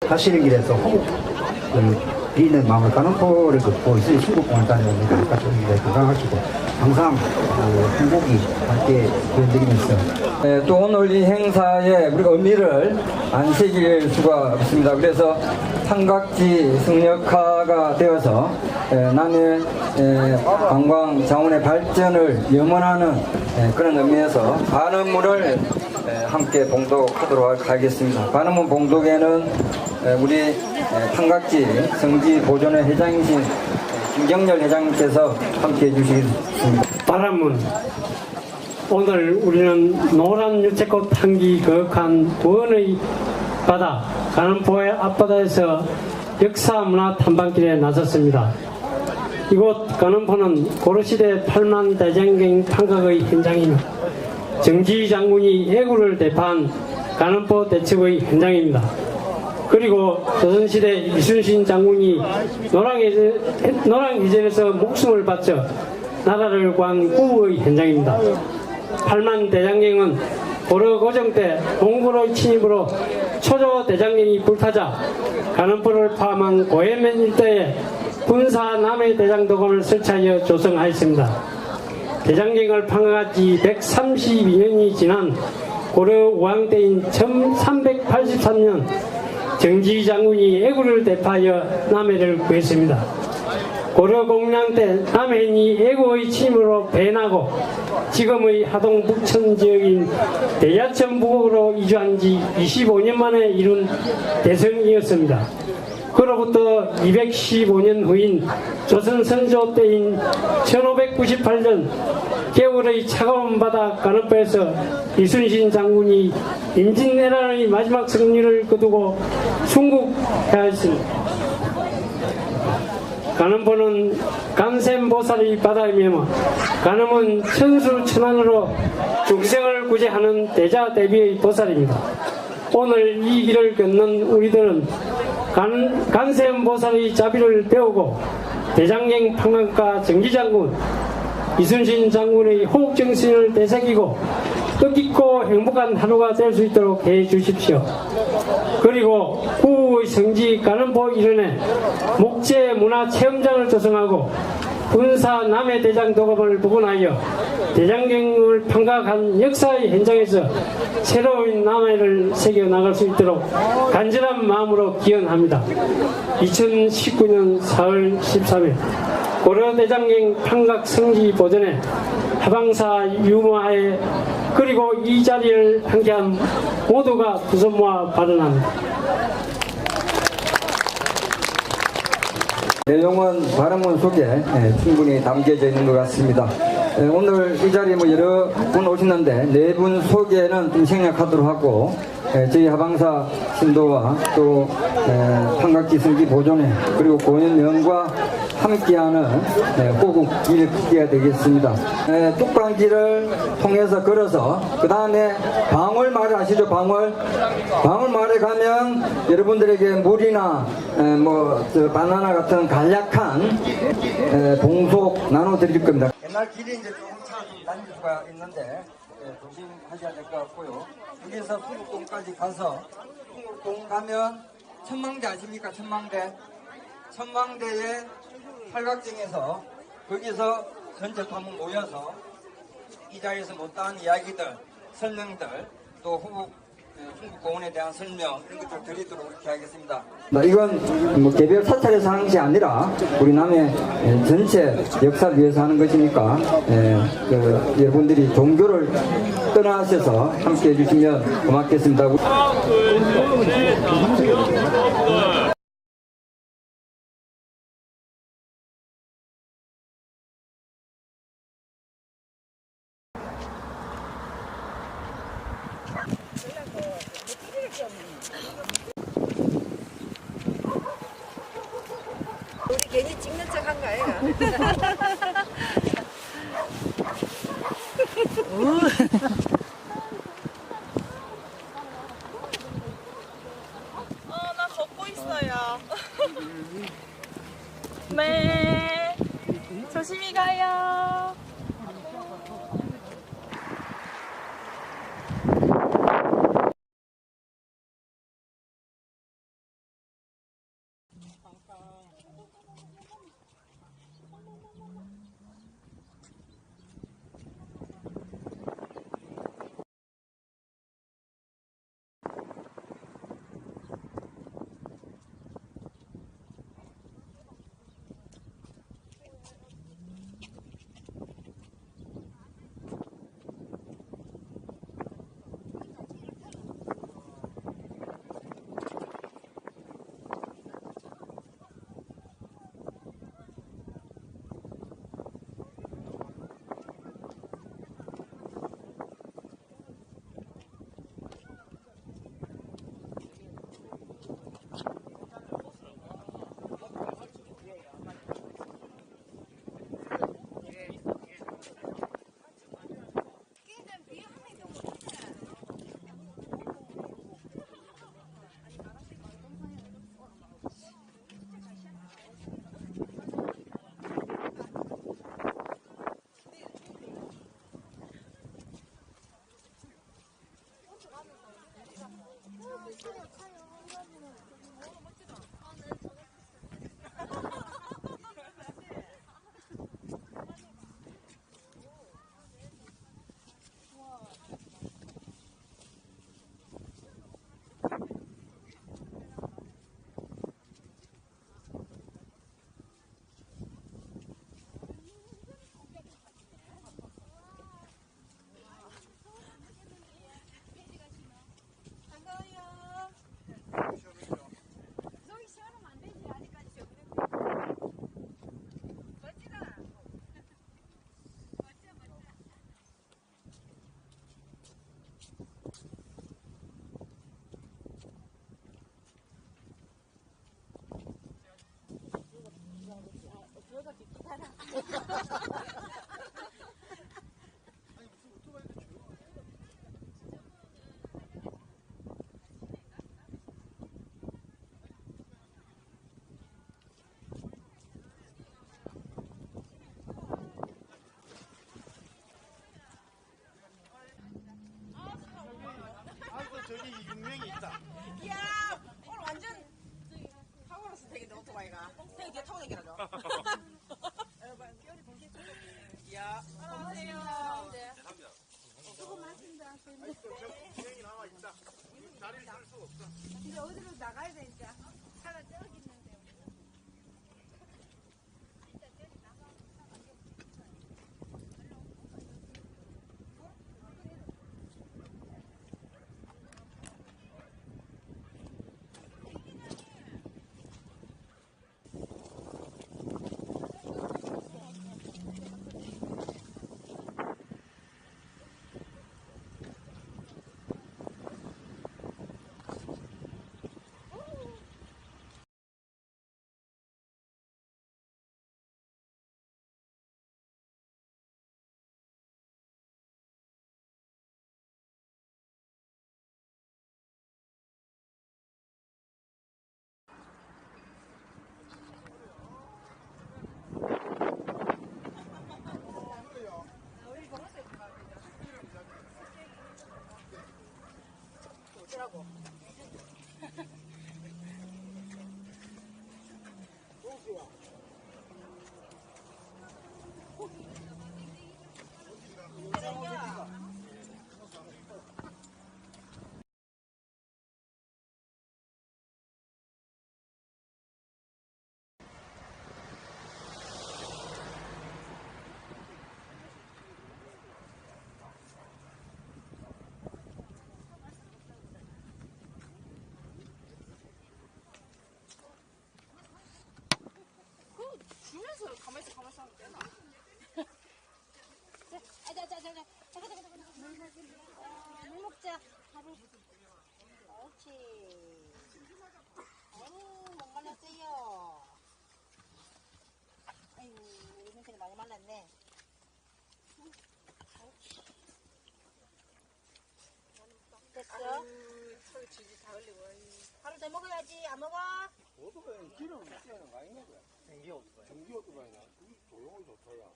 가시는 길에서 호국 비는 마음을 가는포를 긋고 있으니 충북공원 다녀오니까 가족들이 건강하시고 항상 행복이 함께 보여드리면서 또 오늘 이 행사에 우리가 의미를 안 새길 수가 없습니다. 그래서 삼각지 승력화가 되어서 남해 관광 자원의 발전을 염원하는 그런 의미에서 반음문을 함께 봉독하도록 하겠습니다. 반음문 봉독에는 우리 삼각지 성지 보존회 회장이신 김경렬 회장님께서 함께 해주시겠습니다. 반음문. 오늘 우리는 노란 유채꽃 향기 거룩한 부원의 바다 가는포의 앞바다에서 역사문화 탐방길에 나섰습니다. 이곳 가는포는 고려시대 8만 대장경 판각의 현장이며 정지 장군이 해구를 대파한 가는포 대첩의 현장입니다. 그리고 조선시대 이순신 장군이 노랑해전에서 목숨을 바쳐 나라를 구한 구의 현장입니다. 8만 대장경은 고려 고정 때 몽골의 침입으로 초조 대장경이 불타자 가는포를 포함한 고해면 일대에 군사 남해 대장도감을 설치하여 조성하였습니다. 대장경을 판각한 지 132년이 지난 고려 우왕 때인 1383년 정지 장군이 애구를 대파하여 남해를 구했습니다. 고려 공량 때 남해인이 애구의 침으로 배나고 지금의 하동 북천 지역인 대야천 부곡으로 이주한 지 25년 만에 이룬 대성이었습니다. 그로부터 215년 후인 조선 선조 때인 1598년 겨울의 차가운 바다 가는포에서 이순신 장군이 임진왜란의 마지막 승리를 거두고 순국하였습니다. 가는포는 간샘보살의 바다이며 가늠은 천수천안으로 중생을 구제하는 대자대비의 보살입니다. 오늘 이 길을 걷는 우리들은 간샘보살의 자비를 배우고 대장경 판각가 정지장군 이순신 장군의 호국정신을 되새기고 뜻깊고 행복한 하루가 될 수 있도록 해주십시오. 그리고 구의 성지 가는포 이른에 목재문화체험장을 조성하고 군사 남해 대장 도감을 복원하여 대장경을 판각한 역사의 현장에서 새로운 남해를 새겨나갈 수 있도록 간절한 마음으로 기원합니다. 2019년 4월 13일 고려대장경 판각 성지 보존회 하방사 유무하에 그리고 이 자리를 함께한 모두가 두 손 모아 발언합니다. 내용은 반음문 속에 충분히 담겨져 있는 것 같습니다. 오늘 이 자리에 여러 분 오셨는데 네 분 소개는 좀 생략하도록 하고 저희 하방사 신도와 또 판각지 성지 보존회 그리고 공연명과 함께하는 호국 일기가 되겠습니다. 뚝방길을 통해서 걸어서 그 다음에 방울마을 아시죠? 방울마을에 가면 여러분들에게 물이나 바나나 같은 간략한 봉속 나눠드릴 겁니다. 옛날 길이 이제 조금 차가 좀 다닐 수가 있는데 조심하셔야 될 것 같고요. 여기서 풍국동까지 가서 풍국동 가면 천망대 아십니까? 천망대의 팔각정에서 거기서 전체 한번 모여서 이 자리에서 못다한 이야기들, 설명들, 또 충북공원에 대한 설명 이런 것들 드리도록 이렇게 하겠습니다. 이건 개별 사찰에서 하는 것이 아니라 우리 남해 전체 역사를 위해서 하는 것이니까 여러분들이 종교를 떠나셔서 함께 해주시면 고맙겠습니다. 우리 괜히 찍는 척 한 거 아이가? 나 걷고 있어요. 네. 조심히 가요. 반가워요. 속이 시원하면 안 되지. 아직까지 적응했는데. 멋지다. 멋져, 멋져. 아이고 저기 유명이 있다. 이야 오늘 완전 타고났어 되게 오토바이가 되게 뒤에 타고 다니라죠. 여러분 끼어리 볼게 이야 안녕하세요. 유명이 나와 있다. 자리를 쓸 수 없어. 이제 어디로 나가야 돼, 이제. 차가 저기 있는데. 주면서 가만히 하면 되나? 물 먹자. 밥을. 그렇지. 아유, 못 말랐어요. 아유, 우리 민트는 많이 말랐네. 됐어? 털 지지 다 흘리고 하루 더 먹어야지. 안 먹어? 오토바이는 기름 쓰는 거 아닌가 봐요. 전기 오토바이. 전기 오토바이나 조용히 좋더라.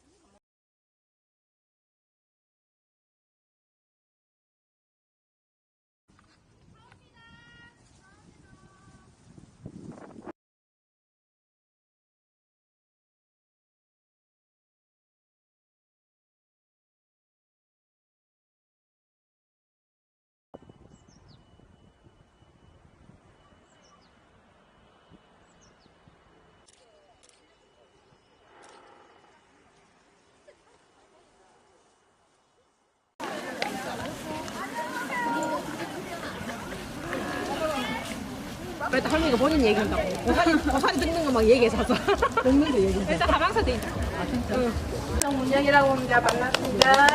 그래도 할머니가 본인 얘기한다고. 고사리 듣는 거 막 얘기해서 듣는 거 얘기. 일단 하방사 돼 있다. 문영이라고 합니다. 반갑습니다.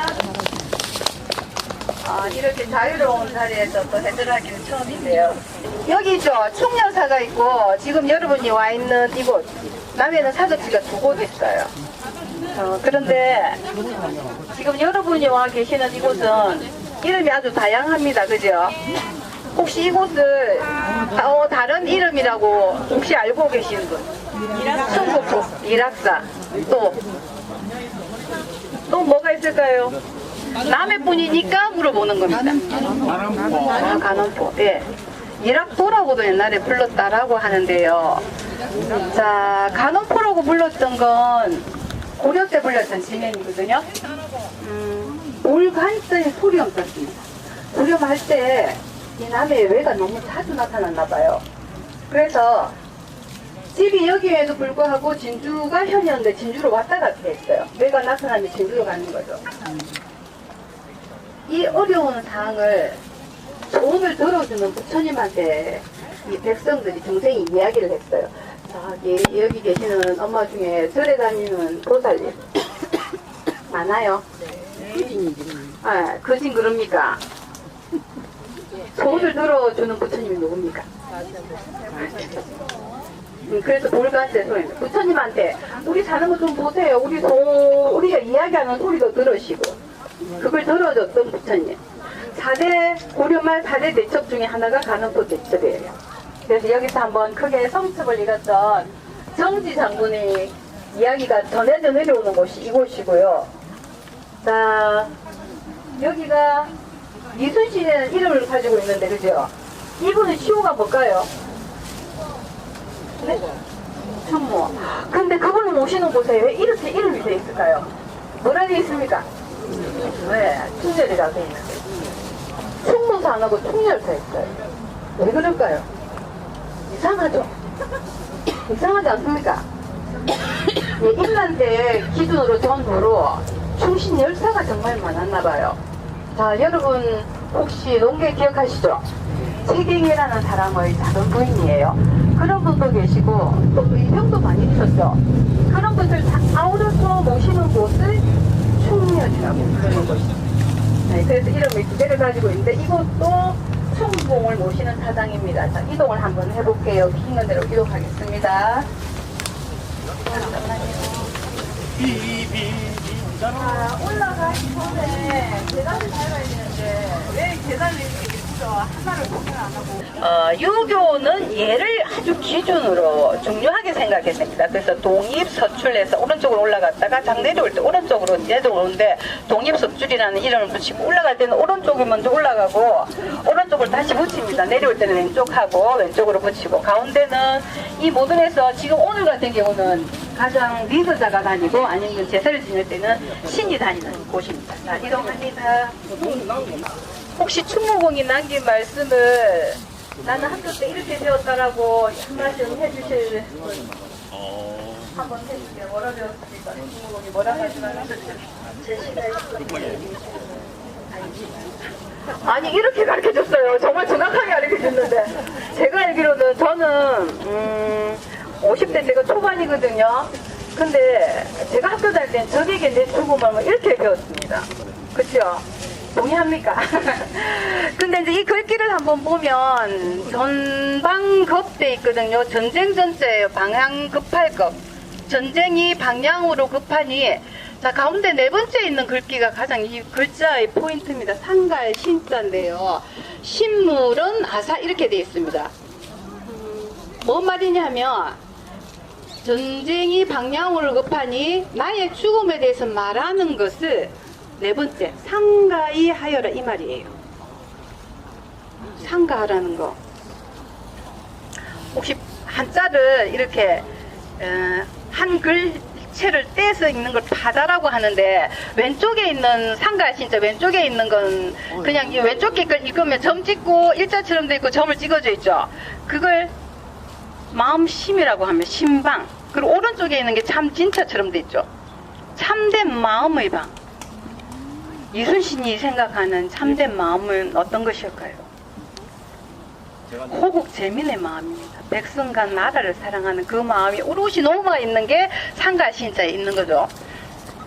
이렇게 자유로운 자리에서 또 해설하기는 처음인데요. 여기 있죠. 충녀사가 있고 지금 여러분이 와 있는 이곳 남해는 사적지가 두 곳 있어요. 그런데 지금 여러분이 와 계시는 이곳은 이름이 아주 다양합니다. 그죠? 혹시 이곳을 다른 이름이라고 혹시 알고 계시는 분? 충북 일학사. 또 뭐가 있을까요? 남의 분이니까 물어보는 겁니다. 간원포. 예. 일학도라고도 옛날에 불렀다라고 하는데요. 자, 간원포라고 불렀던 건 고려 때 불렸던 지명이거든요. 올간자에 소리 없었습니다. 고려할 때 이 남해의 외가 너무 자주 나타났나 봐요. 그래서 집이 여기에도 불구하고 진주가 현이었는데 진주로 왔다 갔다 했어요. 외가 나타나면 진주로 가는 거죠. 이 어려운 상황을 조언을 들어주는 부처님한테 이 백성들이 동생이 이야기를 했어요. 자, 여기 계시는 엄마 중에 절에 다니는 보살님 많아요? 그진 그럽니까? 조언을 들어주는 부처님이 누굽니까? 그래서 볼간제 소리입니다. 부처님한테 우리 사는 거 좀 보세요. 우리가 이야기하는 소리도 들으시고 그걸 들어줬던 부처님. 4대 고려말 4대 대첩 중에 하나가 간원포 대첩이에요. 그래서 여기서 한번 크게 성첩을 이뤘던 정지 장군의 이야기가 전해져 내려오는 곳이 이곳이고요. 자, 여기가 이순신이라는 이름을 가지고 있는데 그죠? 이분의 시호가 뭘까요? 네? 천모. 근데 그분을 모시는 곳에 왜 이렇게 이름이 되어 있을까요? 뭐라 되어 있습니까? 네, 충렬이라고 되어 있는데 충무사 안 하고 충렬사 있어요. 왜 그럴까요? 이상하죠? 이상하지 않습니까? 예, 일란대 기준으로 전부로 충신 열사가 정말 많았나 봐요. 자, 여러분 혹시 농계 기억하시죠? 최경이라는 사람의 작은 부인이에요. 그런 분도 계시고 또 의병도 많이 있었죠. 그런 분들 다 아우러서 모시는 곳을 충렬이라고 부르는 곳이죠. 네, 그래서 이름을 두 개를 가지고 있는데 이곳도 충봉을 모시는 사당입니다. 자, 이동을 한번 해볼게요. 있는 대로 이동하겠습니다. 자, 올라가기 전에 계단을 밟아야 되는데 왜 계단을 이렇게 있죠? 하나를 공략 안 하고 유교는 얘를 아주 기준으로 중요하게 생각했습니다. 그래서 동입서출에서 오른쪽으로 올라갔다가 장 내려올 때 오른쪽으로 내려오는데 동입서출이라는 이름을 붙이고 올라갈 때는 오른쪽이 먼저 올라가고 오른쪽을 다시 붙입니다. 내려올 때는 왼쪽하고 왼쪽으로 붙이고 가운데는 이 모든에서 지금 오늘 같은 경우는 가장 리더자가 다니고 아니면 제사를 지낼 때는 신이 다니는 곳입니다. 자, 이동합니다. 혹시 충무공이 남긴 말씀을 나는 학교 때 이렇게 배웠다라고 한 말씀 해주실 분 한번 해주세요. 뭐라 배웠습니까? 충무공이 뭐라 하지만 제시가 아니 이렇게 가르쳐줬어요. 정말 정확하게 가르쳐줬는데 제가 알기로는 저는 50대 제가 초반이거든요. 근데 제가 학교 다닐 땐 적에게 내 죽음을 이렇게 배웠습니다. 그렇죠? 동의합니까? 근데 이제 이 글귀를 한번 보면 전방급돼 있거든요. 전쟁 전자예요. 방향 급할 급. 전쟁이 방향으로 급하니 자, 가운데 네 번째 있는 글귀가 가장 이 글자의 포인트입니다. 상가의 신자인데요. 신물은 아사 이렇게 되어 있습니다. 뭔 말이냐면 전쟁이 방향으로 급하니 나의 죽음에 대해서 말하는 것을 네 번째 상가히 하여라 이 말이에요. 상가하라는 거. 혹시 한자를 이렇게 한 글체를 떼서 읽는 걸 파자라고 하는데 왼쪽에 있는 상가 진짜 왼쪽에 있는 건 그냥 이 왼쪽 걸 읽으면 점 찍고 일자처럼 돼 있고 점을 찍어져 있죠. 그걸 마음심이라고 하면 심방. 그리고 오른쪽에 있는 게 참 진짜처럼 돼 있죠. 참된 마음의 방. 이순신이 생각하는 참된 마음은 어떤 것일까요? 호국 재민의 마음입니다. 백성간 나라를 사랑하는 그 마음이 오롯이 녹아 있는 게 상가신자에 있는 거죠.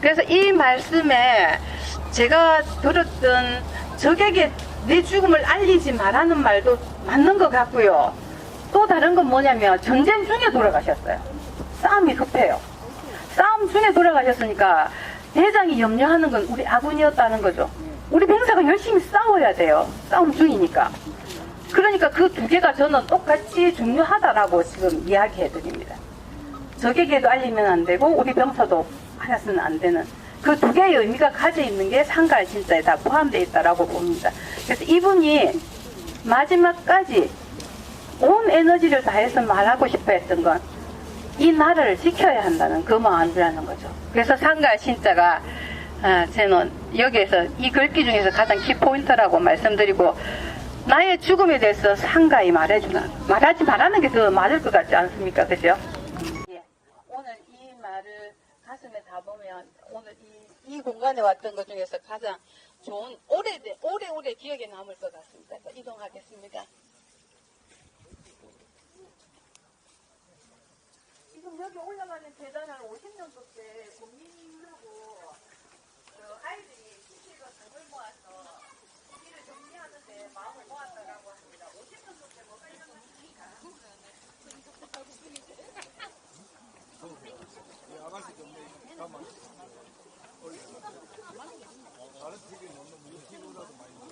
그래서 이 말씀에 제가 들었던 적에게 내 죽음을 알리지 말라는 말도 맞는 것 같고요. 또 다른 건 뭐냐면 전쟁 중에 돌아가셨어요. 싸움이 급해요. 싸움 중에 돌아가셨으니까 대장이 염려하는 건 우리 아군이었다는 거죠. 우리 병사가 열심히 싸워야 돼요. 싸움 중이니까. 그러니까 그 두 개가 저는 똑같이 중요하다라고 지금 이야기해 드립니다. 적에게도 알리면 안 되고 우리 병사도 알았으면 안 되는 그 두 개의 의미가 가져 있는 게 상가신자에 다 포함되어 있다라고 봅니다. 그래서 이분이 마지막까지 온 에너지를 다해서 말하고 싶어 했던 건 이 나라를 지켜야 한다는 그 마음이라는 거죠. 그래서 상가신자가 저는 여기에서 이 글귀 중에서 가장 키포인트라고 말씀드리고, 나의 죽음에 대해서 상가히 말하지 말라는 게 더 맞을 것 같지 않습니까? 그죠? 예. 오늘 이 말을 가슴에 담으면 오늘 이 공간에 왔던 것 중에서 가장 좋은 오래오래 기억에 남을 것 같습니다. 이동하겠습니다. 지금 여기 올라가는 계단을 50년도 때 국민하고 아이들이 시실과 돈을 모아서 길을 정리하는데 마음을 모았다라고 합니다. 50년도 때 뭐가 이런 거 있습니까? 다른 TV에 넣는 무슨 TV라도 많이 넣어.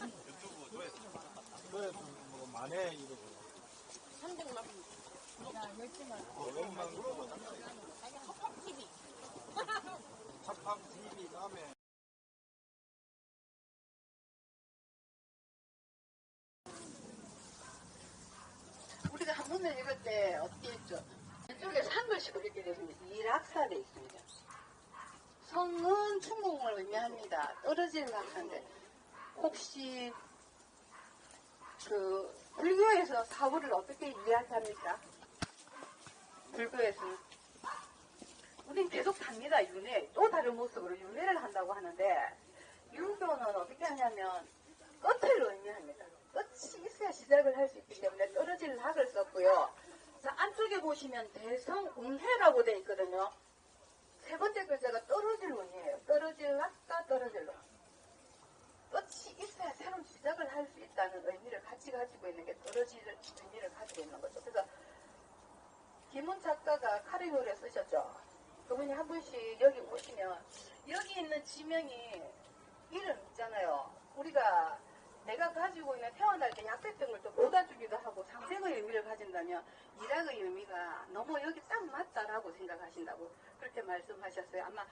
유튜브 조회수 뭐 만회 이러고. 팝팝 TV 다음에 우리가 한문을 읽을 때 어떻게 했죠? 왼쪽에 산글씨로 읽게 되습니다. 이락산에 있습니다. 성은 충궁을 의미합니다. 떨어지는 학산데 혹시 그 불교에서 사후를 어떻게 이해합니까? 불교에서는 우린 계속 합니다. 윤회. 또 다른 모습으로 윤회를 한다고 하는데, 유교는 어떻게 하냐면 끝을 의미합니다. 끝이 있어야 시작을 할 수 있기 때문에 떨어질 락을 썼고요. 자, 안쪽에 보시면 대성운해라고 되어 있거든요. 세 번째 글자가 떨어질 운이에요. 떨어질 락과 떨어질 락. 끝이 있어야 새로운 시작을 할 수 있다는 의미를 같이 가지고 있는 게 떨어질 의미를 가지고 있는 거죠. 그래서 김훈 작가가 카리올에 쓰셨죠. 그분이 한 분씩 여기 오시면 여기 있는 지명이 이름 있잖아요. 우리가 내가 가지고 있는 태어날 때 약배병을 또 쏟아주기도 하고 상생의 의미를 가진다면 일학의 의미가 너무 여기 딱 맞다라고 생각하신다고 그렇게 말씀하셨어요. 아마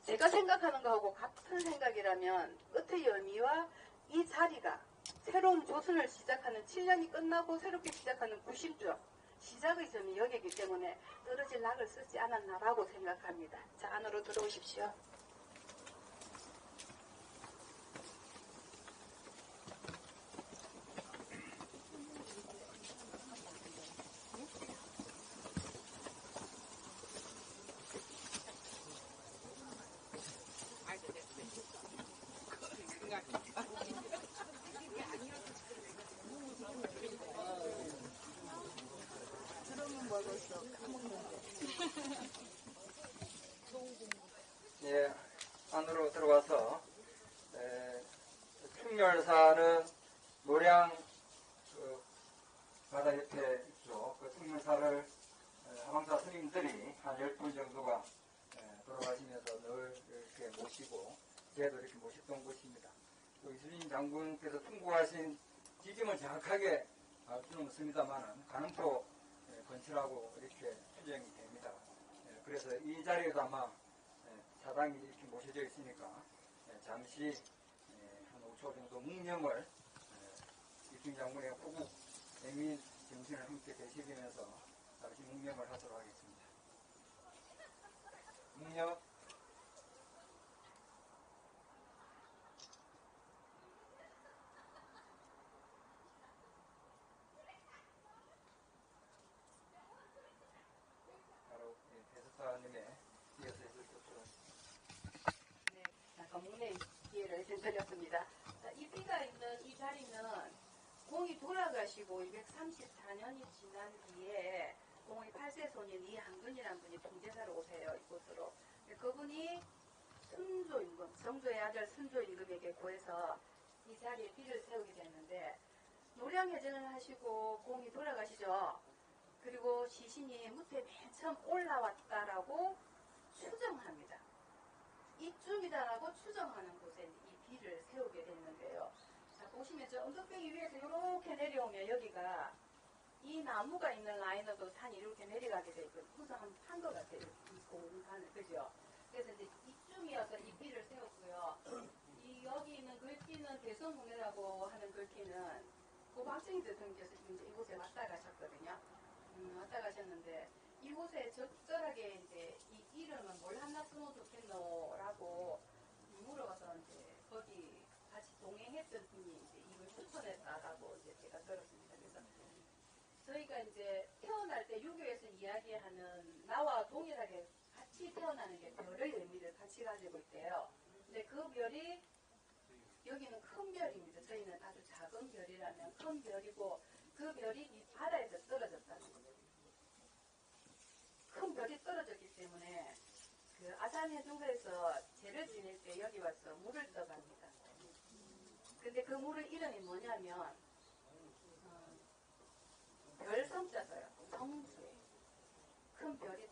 제가 생각하는 거하고 같은 생각이라면 끝의 의미와 이 자리가 새로운 조선을 시작하는 7년이 끝나고 새롭게 시작하는 90조 시작의 점이 여기이기 때문에 떨어질 락을 쓰지 않았나라고 생각합니다. 자, 안으로 들어오십시오. 예, 안으로 들어와서 충렬사는 노량 바다 옆에 있죠. 그 충렬사를 하방사 스님들이 한 10분 정도가 돌아가시면서 늘 이렇게 모시고 제도 이렇게 모셨던 곳입니다. 또 이순신 장군께서 통고하신 지점을 정확하게 알 수는 없습니다만 가능토 건설하고 이렇게 추정이 됩니다. 그래서 이 자리에도 아마 사당이 이렇게 모셔져 있으니까 잠시 한 5초 정도 묵념을 이순신 장군의 호국 애민 정신을 함께 되새기면서 잠시 묵념을 하도록 하겠습니다. 묵념. 바로 대사님의 이어서 있을 것으로. 네, 잠깐 문의 기회를 드렸습니다. 이 띠가 있는 이 자리는 공이 돌아가시고 234년이 지난 뒤에 공의 8세 소년 이한근이라는 분이 통제사로 오세요, 이곳으로. 그분이 순조임금, 정조의 아들 순조임금에게 구해서 이 자리에 비를 세우게 됐는데, 노량해전을 하시고 공이 돌아가시죠. 그리고 시신이 무태 맨 처음 올라왔다라고 추정합니다. 이쪽이다라고 추정하는 곳에 이 비를 세우게 됐는데요. 자, 보시면 저 언덕배기 위에서 이렇게 내려오면 여기가 이 나무가 있는 라인으로 산이 이렇게 내려가게 돼 있거든요. 구성한 것 같아요. 이 공간을, 그죠? 그래서 이제 이쯤이어서 이 비를 세웠고요. 이 여기 있는 글귀는 대성공회라고 하는 글귀는 고박정희 대통령께서 이제 이곳에 왔다 가셨거든요. 왔다 가셨는데 이곳에 적절하게 이제 이 이름은 뭘 하나 쓰면 좋겠노라고 물어봐서 이제 거기 같이 동행했던 분이 이제 이걸 추천했다라고 이제 제가 들었습니다. 그래서 저희가 이제 태어날 때 유교에서 이야기하는 나와 동일하게 같이 태어나는 게 별의 의미를 같이 가지고 있대요. 근데 그 별이 여기는 큰 별입니다. 저희는 아주 작은 별이라면 큰 별이고 그 별이 이 바다에서 떨어졌다는 거죠. 큰 별이 떨어졌기 때문에 그 아산해중사에서 제를 지낼 때 여기 와서 물을 떠갑니다. 근데 그 물의 이름이 뭐냐면 별성자서요. 성수에 큰 별이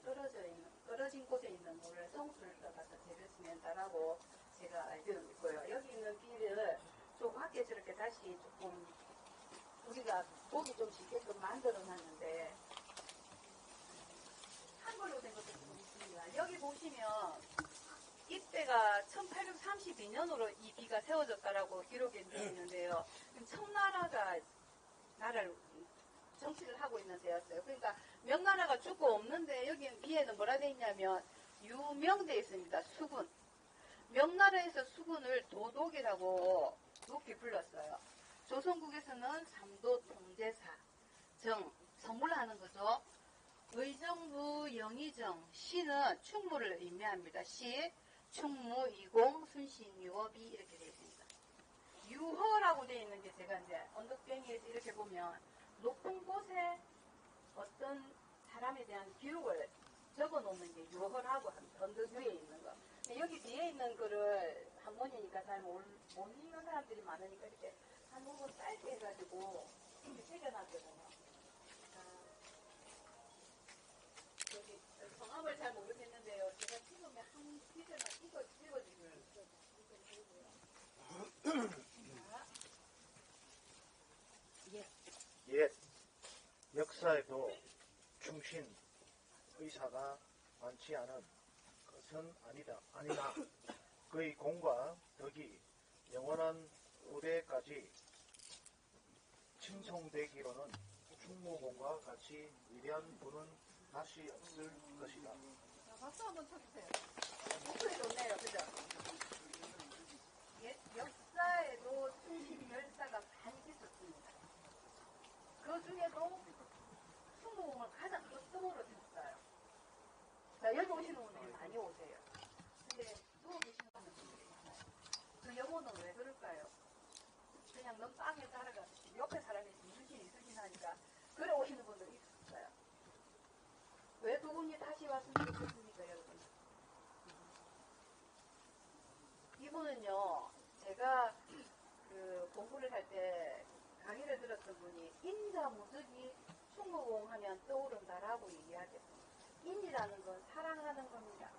떨어진 곳에 있는 물을 성수를 떠가서 제를 지낸다라고 제가 알고 있고요. 여기 있는 비를 좀 밖에 저렇게 다시 조금 우리가 보기 좀 쉽게끔 만들어 놨는데 한글로 된 것도 좀 있습니다. 여기 보시면 이때가 1832년으로 이 비가 세워졌다라고 기록이 되어 있는데요. 청나라가 나라를 정치를 하고 있는 때였어요. 그러니까 명나라가 죽고 없는데 여기 비에는 뭐라 되어 있냐면 유명되어 있습니다. 수군. 명나라에서 수군을 도독이라고 높이 불렀어요. 조선국에서는 삼도 통제사, 정물하는 거죠. 의정부 영의정, 시는 충무를 의미합니다. 시, 충무, 이공, 순신, 유업이 이렇게 되어 있습니다. 유허라고 되어 있는 게 제가 이제 언덕뱅이에서 이렇게 보면 높은 곳에 어떤 사람에 대한 기록을 적어 놓는 게 유허라고 합니다. 언덕 위에 있는 거. 여기 뒤에 있는 거를 한문이니까 잘 못 읽는 사람들이 많으니까 이렇게 한 부분 짧게 해가지고 이렇게 새겨놨거든요. 여기 성함을 잘 모르겠는데요. 제가 지금에 한 시대만 읽어주세요. 옛 역사에도 충신 의사가 많지 않은 것은 아니나 그의 공과 덕이 영원한 후대까지 칭송되기로는 충무공과 같이 위대한 분은 다시 없을 것이다. 박수 한번 쳐주세요. 목소리 좋네요. 그죠? 옛 역사에도 충신 열사가 많이 있었습니다. 그 중에도 충무공을 가장 끝으로 쳤어요. 자, 여기 오시는 분들이 많이 오세요. 근데 누워 계시는 분들이 많아요. 그 영혼은 왜 그럴까요? 그냥 넌 땅에 살아가듯이 옆에 사람이 있으신 하니까 그래 오시는 분들이 있었어요. 왜 두 분이 다시 왔으면 좋겠습니까, 여러분? 이분은요, 제가 그 공부를 할 때 강의를 들었던 분이 인자무적이 충무공 하면 떠오른다라고 이야기했습니다. 인이라는 건 사랑하는 겁니다.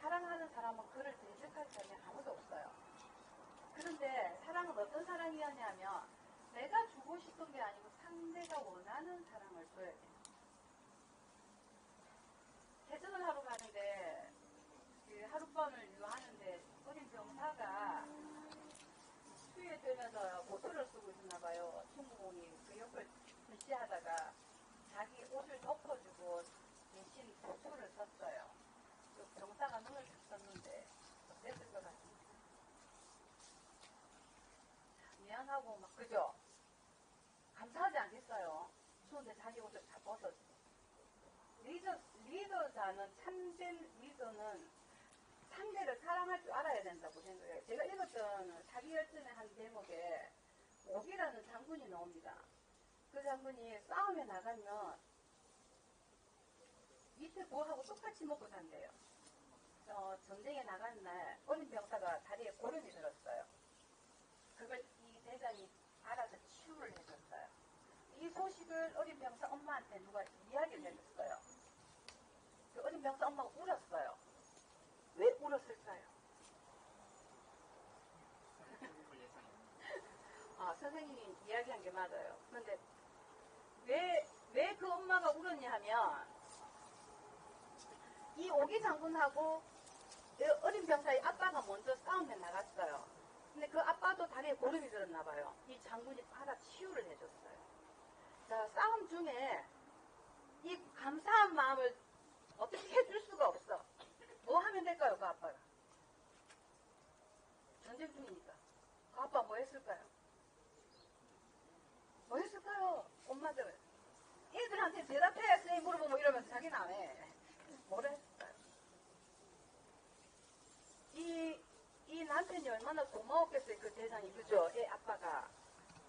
사랑하는 사람은 그를 대적할 사람이 아무도 없어요. 그런데 사랑은 어떤 사랑이었냐면 내가 주고 싶은 게 아니고 상대가 원하는 사랑을 줘야 돼요. 대전을 하러 가는데 그 하룻밤을 유하는데 어린 병사가 수위에 들면서 보트를 쓰고 있었나 봐요. 충무공이 그 옆을 불시하다가 자기 옷을 덮어주고 대신 보트를 썼어요. 그 병사가 눈을 탁 썼는데 어땠을 것 같습니다. 미안하고 막 그죠? 감사하지 않겠어요? 추운데 자기 옷을 다 벗어주고. 리더자는 참된 리더는 상대를 사랑할 줄 알아야 된다고 생각해요. 제가 읽었던 사기 열전의 한 대목에 옥이라는 장군이 나옵니다. 그 장군이 싸움에 나가면 밑에 부하고 똑같이 먹고 산대요. 전쟁에 나가는 날 어린 병사가 다리에 고름이 들었어요. 그걸 이 대장이 알아서 치유를 해줬어요. 이 소식을 어린 병사 엄마한테 누가 이야기를 해줬어요. 그 어린 병사 엄마가 울었어요. 왜 울었을까요? 선생님이 이야기한 게 맞아요. 그런데 왜 그 엄마가 울었냐 하면 이 오기 장군하고 어린 병사의 아빠가 먼저 싸움에 나갔어요. 근데 그 아빠도 다리에 고름이 들었나 봐요. 이 장군이 알아 치유를 해줬어요. 자, 싸움 중에 이 감사한 마음을 어떻게 해줄 수가 없어. 뭐 하면 될까요, 그 아빠가? 전쟁 중이니까. 그 아빠 뭐 했을까요? 뭐 했을까요? 엄마들. 애들한테 대답해, 선생님 물어보고 이러면서 자기는 안 해. 뭐라 했을까요? 이 남편이 얼마나 고마웠겠어요, 그 대장이. 그죠? 애 아빠가.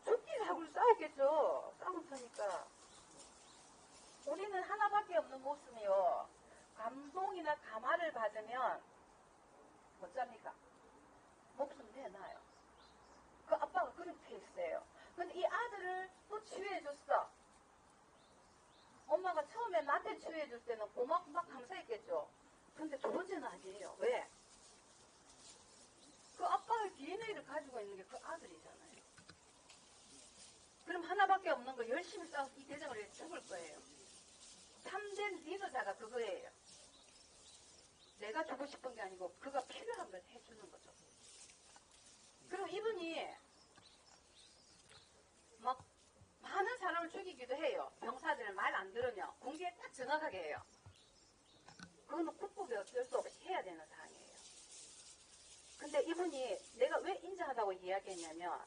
죽기를 하고 싸웠겠죠. 싸움 터니까. 우리는 하나밖에 없는 모습이요. 감동이나 감화를 받으면 어쩝니까? 목숨 내놔요. 그 아빠가 그렇게 했어요. 근데 이 아들을 또 치유해줬어. 엄마가 처음에 나한테 치유해줄 때는 고맙고 막 감사했겠죠. 근데 두 번째는 아니에요. 왜? 그 아빠의 DNA를 가지고 있는 게 그 아들이잖아요. 그럼 하나밖에 없는 거 열심히 싸워서 이 대장을 위해 죽을 거예요. 참된 리더자가 그거예요. 내가 주고 싶은 게 아니고 그가 필요한 걸 해주는 거죠. 그리고 이분이 막 많은 사람을 죽이기도 해요. 병사들을 말 안 들으면 공기에 딱 정확하게 해요. 그거는 국법이 어쩔 수 없이 해야 되는 사항이에요. 근데 이분이 내가 왜 인자하다고 이야기했냐면,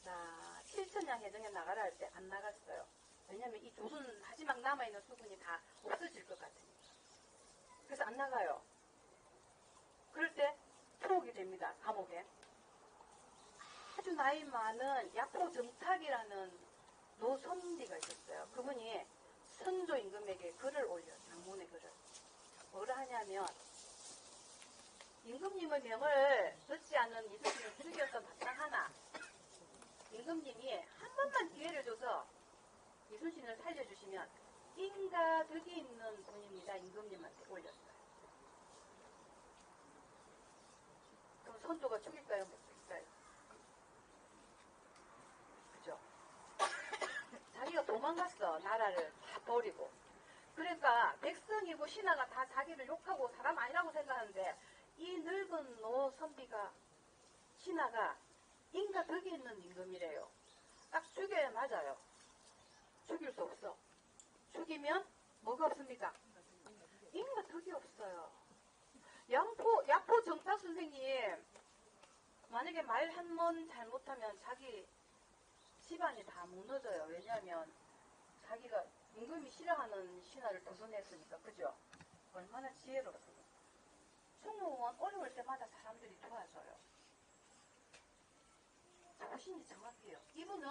자, 7천량 해전에 나가라 할 때 안 나갔어요. 왜냐면 이 조선 마지막 남아있는 수군이 다 없어질 것 같으니까. 그래서 안 나가요. 그럴 때 투옥이 됩니다. 감옥에. 아주 나이 많은 야포 정탁이라는 노선비가 있었어요. 그분이 선조 임금에게 글을 올려요. 장문의 글을. 뭐라 하냐면, 임금님의 명을 듣지 않는 이순신을 죽여서 마땅하나 임금님이 한 번만 기회를 줘서 이순신을 살려주시면 인가 덕이 있는 분입니다. 임금님한테 올렸어요. 그럼 선조가 죽일까요? 못 죽일까요? 그죠? 자기가 도망갔어. 나라를 다 버리고. 그러니까 백성이고 신하가 다 자기를 욕하고 사람 아니라고 생각하는데 이 늙은 노선비가 신하가 인가 덕이 있는 임금이래요. 딱 죽여야 맞아요. 죽일 수 없어. 죽이면 뭐가 없습니까? 인가 덕이 없어요. 야포 정탁 선생님 만약에 말 한 번 잘못하면 자기 집안이 다 무너져요. 왜냐하면 자기가 임금이 싫어하는 신하를 도전했으니까. 그죠? 얼마나 지혜로웠습니까? 충무공은 어려울 때마다 사람들이 도와줘요. 보시니 정확해요. 이분은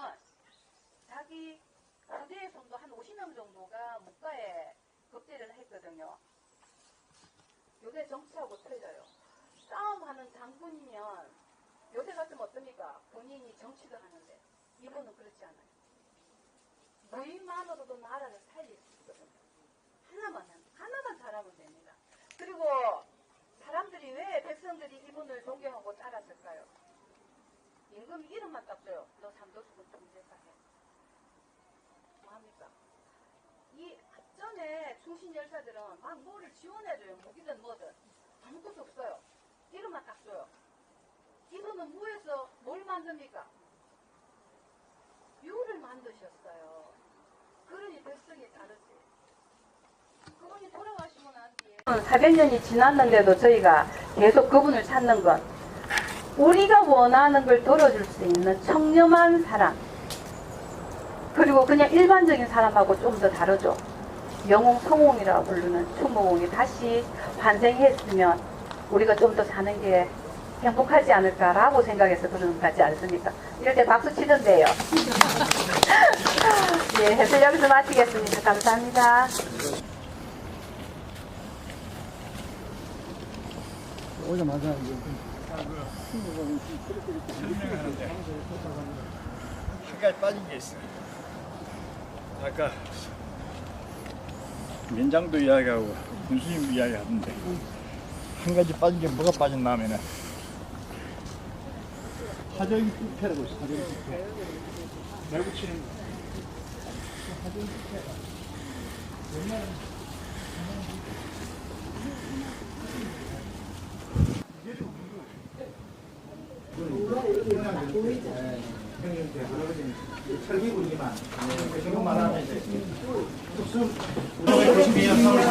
자기 부대의 손도 한 50명 정도가 묵가에 급제를 했거든요. 요새 정치하고 틀려요. 싸움하는 장군이면 요새 같으면 어떻습니까? 본인이 정치도 하는데 이분은 그렇지 않아요. 무인만으로도 나라를 살릴 수 있거든요. 하나만 잘하면 됩니다. 그리고 사람들이 왜 백성들이 이분을 존경하고 따랐을까요? 임금이 이름만 딱 줘요. 너 삼도수군 총재사 해. 뭐합니까? 이 앞전에 충신 열사들은 막 뭐를 지원해줘요. 무기든 뭐든. 아무것도 없어요. 이름만 딱 줘요. 이분은 무에서 뭘 만듭니까? 묘를 만드셨어요. 그러니 백성이 다르지. 그분이 돌아가시고 난 뒤에 400년이 지났는데도 저희가 계속 그분을 찾는 것, 우리가 원하는 걸 들어줄 수 있는 청렴한 사람, 그리고 그냥 일반적인 사람하고 좀 더 다르죠. 영웅 성웅이라고 부르는 충무공이 다시 환생했으면 우리가 좀 더 사는 게 행복하지 않을까라고 생각해서 그러는 것 같지 않습니까? 이럴 때 박수 치던데요. 예, 해설 여기서 마치겠습니다. 감사합니다. 한 가지 빠진 게 있어요. 아까 민장도 이야기하고 군수님 이야기하는데 한 가지 빠진 게 뭐가 빠졌나 하면은 하정이 뷔페라고 있어. 하정이 뷔페. 내붙이는 하정이 뷔페.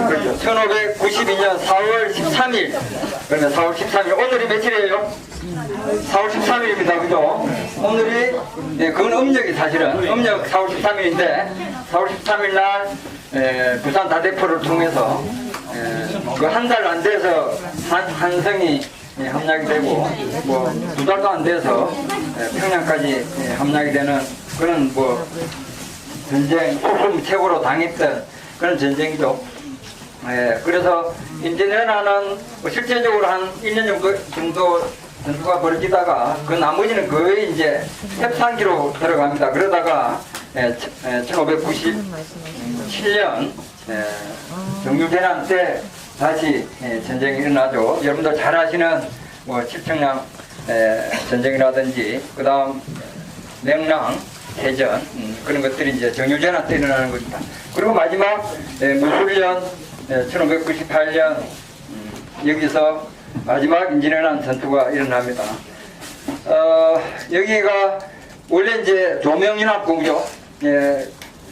그렇죠. 1592년 4월 13일. 그러면 4월 13일. 오늘이 며칠이에요? 4월 13일입니다. 그죠? 오늘이, 예, 그건 음력이 사실은. 음력 4월 13일인데, 4월 13일 날, 부산 다대포를 통해서, 그 한 달 안 돼서 한성이 함락이 되고, 뭐, 2달도 안 돼서 평양까지 함락이 되는 그런 뭐, 전쟁, 소품 최고로 당했던 그런 전쟁이죠. 그래서 인제네나는 뭐 실제적으로 한 1년 정도 전투가 벌어지다가 그 나머지는 거의 이제 협상기로 들어갑니다. 그러다가 1597년 정유재난 때 다시 전쟁이 일어나죠. 여러분들 잘 아시는 뭐 칠청량 전쟁이라든지 그 다음 명랑 해전 그런 것들이 이제 정유재난 때 일어나는 겁니다. 그리고 마지막 무술년 1598년 여기서 마지막 인제네난 전투가 일어납니다. 여기가 원래 이제 조명연합군이죠.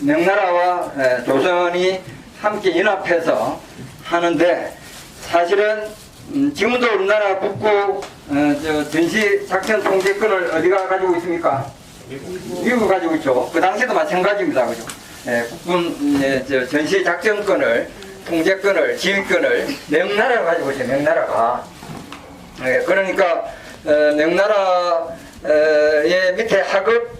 명나라와 조선이 함께 연합해서 하는데 사실은 지금도 우리나라 북부 전시 작전 통제권을 어디가 가지고 있습니까? 미국이 가지고 있죠. 그 당시에도 마찬가지입니다. 그죠? 국군 전시 작전권을 통제권을 지휘권을 명나라가 가지고 있어요. 명나라가. 그러니까 명나라의 밑에 하급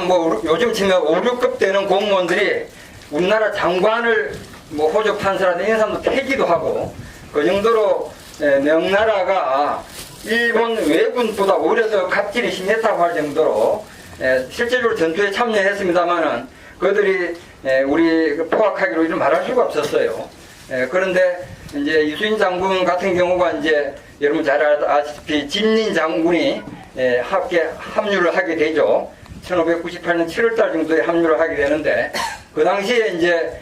뭐 요즘 치면 5, 6급 되는 공무원들이 우리나라 장관을 뭐 호조 판사라든지 이런 사람도 패기도 하고 그 정도로 명나라가 일본 왜군보다 오히려 더 갑질이 심했다고 할 정도로 실제적으로 전투에 참여했습니다만은 그들이 우리 포악하기로 이런 말할 수가 없었어요. 그런데 이제 이수인 장군 같은 경우가 이제 여러분 잘 아시다시피 진린 장군이 함께 합류를 하게 되죠. 1598년 7월달 정도에 합류를 하게 되는데 그 당시에 이제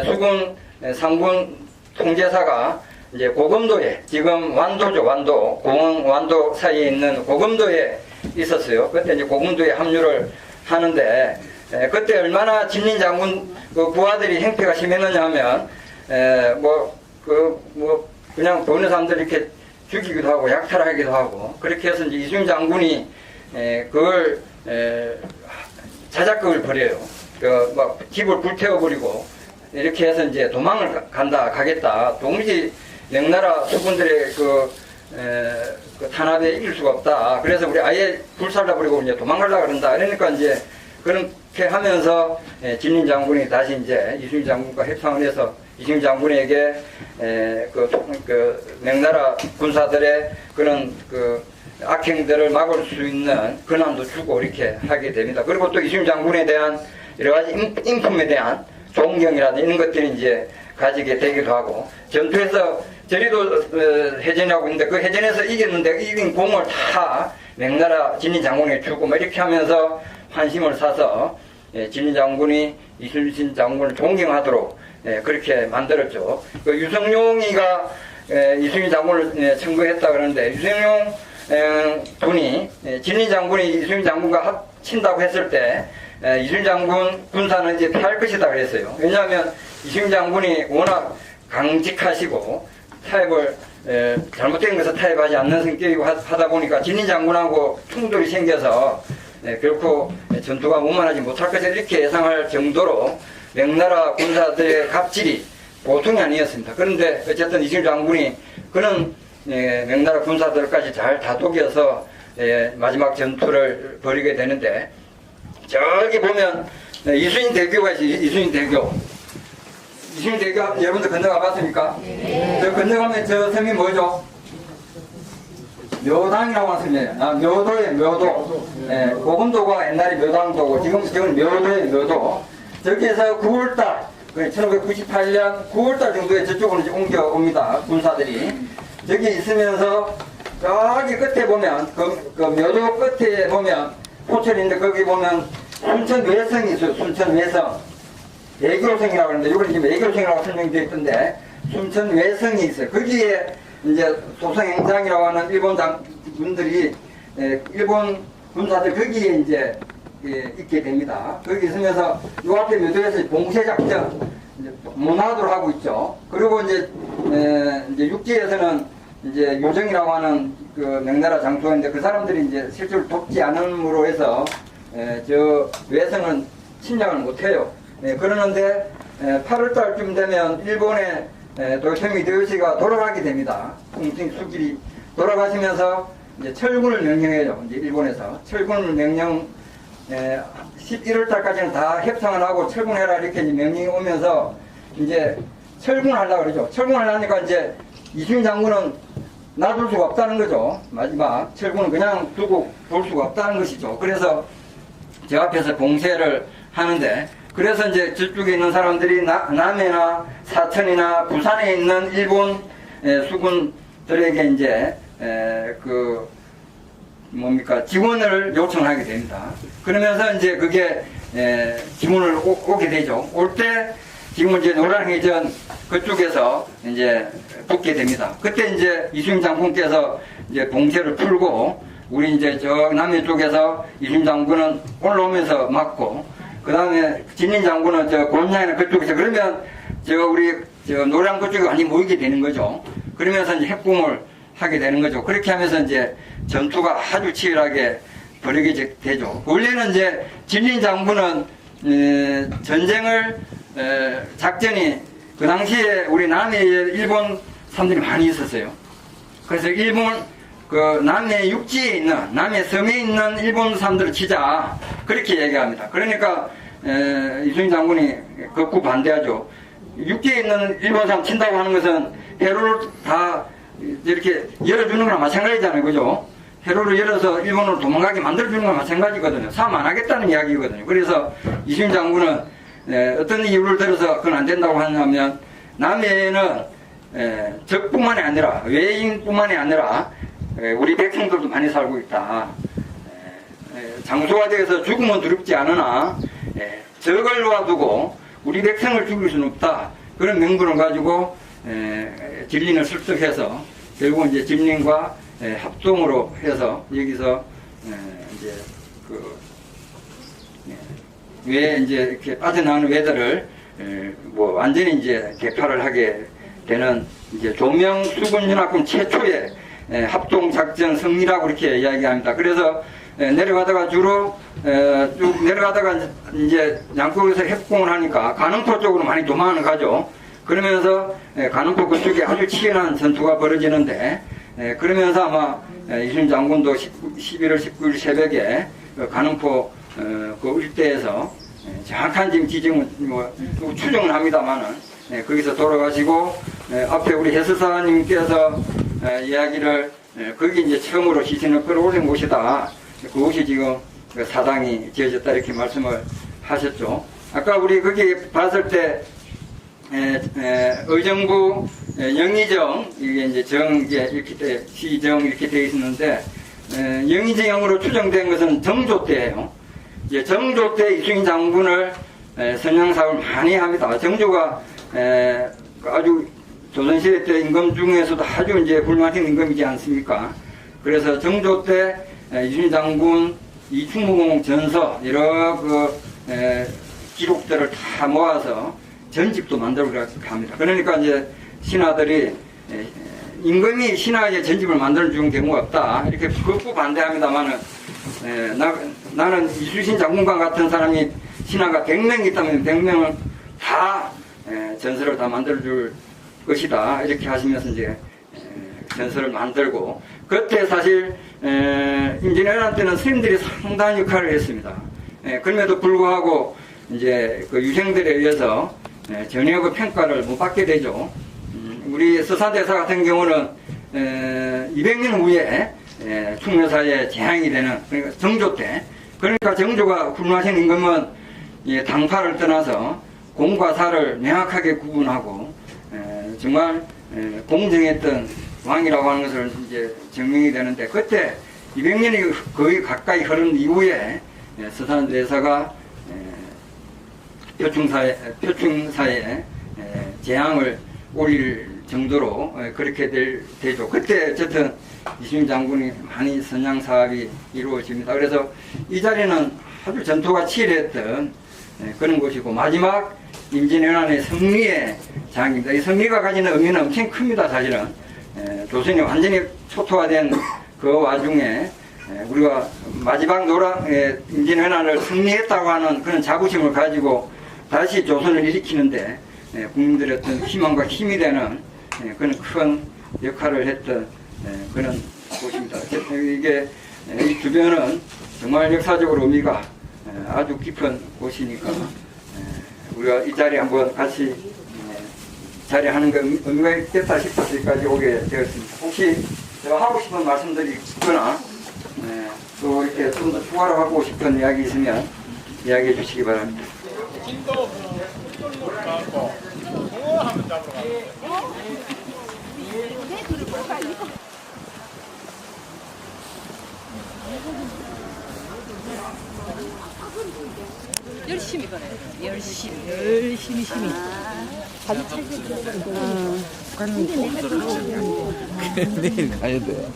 수군 상군 통제사가 이제 고검도에 지금 완도죠. 완도 공항 완도 사이에 있는 고검도에 있었어요. 그때 이제 고검도에 합류를 하는데 그때 얼마나 진린 장군 그 부하들이 행패가 심했느냐 하면 그냥 보는 사람들 이렇게 죽이기도 하고 약탈하기도 하고 그렇게 해서 이제 이순 장군이 그걸 자작극을 벌여요. 막 집을 불태워버리고 이렇게 해서 이제 도망을 가겠다. 도무지 명나라 수군들의 그 탄압에 이길 수가 없다. 그래서 우리 아예 불살라버리고 이제 도망가려고 그런다. 그러니까 이제 그렇게 하면서 진린 장군이 다시 이제 이순신 장군과 협상을 해서 이순신 장군에게 그 명나라 군사들의 그런 그 악행들을 막을 수 있는 권한도 주고 이렇게 하게 됩니다. 그리고 또 이순신 장군에 대한 여러 가지 인품에 대한 존경이라든지 이런 것들이 이제 가지게 되기도 하고 전투에서 저리도 해전하고 있는데 그 해전에서 이겼는데 이긴 공을 다 명나라 진린 장군에게 주고 뭐 이렇게 하면서 환심을 사서 진린 장군이 이순신 장군을 존경하도록 그렇게 만들었죠. 그 유성룡이가 이순신 장군을 청구했다 그러는데 유성룡 군이 진린 장군이 이순신 장군과 합친다고 했을 때 이순신 장군 군사는 이제 피할 것이다 그랬어요. 왜냐하면 이순신 장군이 워낙 강직하시고 타협을 잘못된 것을 타협하지 않는 성격이고 하다 보니까 진린 장군하고 충돌이 생겨서 결코 전투가 원만하지 못할 것을 이렇게 예상할 정도로 명나라 군사들의 갑질이 보통이 아니었습니다. 그런데 어쨌든 이순신 장군이 그는 명나라 군사들까지 잘 다독여서 마지막 전투를 벌이게 되는데, 저기 보면 이순신 대교가 있어요. 이순신 대교. 이순신 대교 여러분들 건너가 봤습니까? 저 건너가면 저 섬이 뭐죠? 묘당이라고 하는 섬이에요. 묘도예요, 묘도. 고금도가 옛날에 묘당도고 지금은 묘도예요, 묘도. 저기에서 9월달, 1998년 9월달 정도에 저쪽으로 이제 옮겨옵니다, 군사들이. 저기 있으면서 저기 끝에 보면, 그 묘도 끝에 보면 포천인데 거기 보면 순천 외성이 있어요. 순천 외성. 애교성이라고 하는데 이걸 지금 애교성이라고 설명되어 있던데 순천 외성이 있어요. 거기에 이제 소성행장이라고 하는 일본 장군들이 일본 군사들 거기에 이제 있게 됩니다. 거기 있으면서 요 앞에 묘도에서 봉쇄작전 문화도를 하고 있죠. 그리고 이제 육지에서는 이제 요정이라고 하는 그 명나라 장수인데 그 사람들이 이제 실제로 돕지 않음으로 해서 저 외성은 침략을 못해요. 그러는데 8월달쯤 되면 일본의 도요토미 히데요시가 돌아가게 됩니다. 풍승 수길이 돌아가시면서 이제 철군을 명령해요. 이제 일본에서 철군을 명령 11월달까지는 다 협상을 하고 철군해라 이렇게 이제 명령이 오면서 이제 철군하려고 그러죠. 철군하려니까 이제 이순신 장군은 놔둘 수가 없다는 거죠. 마지막 철군은 그냥 두고 볼 수가 없다는 것이죠. 그래서 저 앞에서 봉쇄를 하는데, 그래서 이제 저쪽에 있는 사람들이 남해나 사천이나 부산에 있는 일본 수군들에게 이제 지원을 요청하게 됩니다. 그러면서 이제 그게 지원을 오게 되죠. 올 때 지금 이제 노량해전 그쪽에서 이제 붙게 됩니다. 그때 이제 이순신 장군께서 이제 봉쇄를 풀고 우리 이제 저 남해 쪽에서 이순신 장군은 올라오면서 맞고, 그 다음에 진인 장군은 저 곤양이나 그쪽에서, 그러면 우리 노량 그쪽에 완전히 모이게 되는 거죠. 그러면서 이제 협공을 하게 되는 거죠. 그렇게 하면서 이제 전투가 아주 치열하게 벌이게 되죠. 원래는 이제 진인 장군은 전쟁을 작전이 그 당시에 우리 남해에 일본 사람들이 많이 있었어요. 그래서 일본 그 남해 육지에 있는 남해 섬에 있는 일본 사람들을 치자 그렇게 얘기합니다. 그러니까 이순신 장군이 극구 반대하죠. 육지에 있는 일본 사람 친다고 하는 것은 해로를 다 이렇게 열어주는 거랑 마찬가지잖아요, 그죠? 해로를 열어서 일본으로 도망가게 만들어주는 거랑 마찬가지거든요. 싸움 안 하겠다는 이야기거든요. 그래서 이순신 장군은 어떤 이유를 들어서 그건 안 된다고 하냐면, 남해에는 적뿐만이 아니라 외인뿐만이 아니라 우리 백성들도 많이 살고 있다. 장소가 되어서 죽으면 두렵지 않으나 적을 놔두고 우리 백성을 죽일 수는 없다. 그런 명분을 가지고 진린을 설득해서 결국 이제 진린과 합동으로 해서 여기서 이제 왜 이제 이렇게 빠져나오는 외들을 뭐 완전히 이제 개파를 하게 되는 이제 조명수군연합군 최초의 합동작전 승리라고 이렇게 이야기합니다. 그래서 내려가다가 주로 쭉 내려가다가 이제 양쪽에서 협공을 하니까 간흥포 쪽으로 많이 도망을 가죠. 그러면서 간흥포 그쪽에 아주 치열한 전투가 벌어지는데, 그러면서 아마 이순신 장군도 11월 19일 새벽에 간흥포 그 일대에서 정확한 지점은 뭐 추정을 합니다만은 거기서 돌아가시고, 앞에 우리 해설사님께서 이야기를 거기 이제 처음으로 시신을 끌어올린 곳이다. 그곳이 지금 사당이 지어졌다 이렇게 말씀을 하셨죠. 아까 우리 거기 봤을 때 의정부 영의정, 이게 이제 이제 이렇게 시정 이렇게 되어 있었는데, 영의정으로 추정된 것은 정조 때예요. 이제 정조 때 이순신 장군을 선양 사업을 많이 합니다. 정조가 아주 조선시대 때 임금 중에서도 아주 이제 훌륭한 임금이지 않습니까? 그래서 정조 때 이순신 장군 이충무공 전서 여러 기록들을 다 모아서 전집도 만들고 합니다. 그러니까 이제 신하들이 임금이 신하의 전집을 만들어 주는 경우가 없다 이렇게 극구 반대합니다만은, 나는 이순신 장군과 같은 사람이 신하가 100명 있다면 100명을 다 전설을 다 만들어 줄 것이다 이렇게 하시면서 이제 전설을 만들고, 그때 사실 임진왜란 때는 스님들이 상당한 역할을 했습니다. 그럼에도 불구하고 이제 그 유생들에 의해서 전역의 평가를 못 받게 되죠. 우리 서산대사 같은 경우는 200년 후에 충묘사에 재앙이 되는, 그러니까 정조 때, 그러니까 정조가 훌륭하신 임금은 당파를 떠나서 공과 사를 명확하게 구분하고 정말 공정했던 왕이라고 하는 것을 이제 증명이 되는데, 그때 200년이 거의 가까이 흐른 이후에 서산대사가 표충사에 재앙을 오릴 정도로 그렇게 되죠. 그때 어쨌든 이순신 장군이 많이 선양 사업이 이루어집니다. 그래서 이 자리는 아주 전투가 치열했던 그런 곳이고, 마지막 임진왜란의 승리의 장입니다. 이 승리가 가지는 의미는 엄청 큽니다. 사실은 조선이 완전히 초토화된 그 와중에 우리가 마지막 임진왜란을 승리했다고 하는 그런 자부심을 가지고 다시 조선을 일으키는데 국민들의 어떤 희망과 힘이 되는 그런 큰 역할을 했던 그런 곳입니다. 이게 이 주변은 정말 역사적으로 의미가 아주 깊은 곳이니까 우리가 이 자리에 한번 같이 자리하는 게 의미가 있겠다 싶어서 여기까지 오게 되었습니다. 혹시 제가 하고 싶은 말씀들이 있거나 또 이렇게 좀 더 추가로 하고 싶은 이야기 있으면 이야기해 주시기 바랍니다. 진도 꿀물 가고 붕어 한번 잡으러 가요. 열심히 걸어요. 열심히 심히. 내일 가야 돼.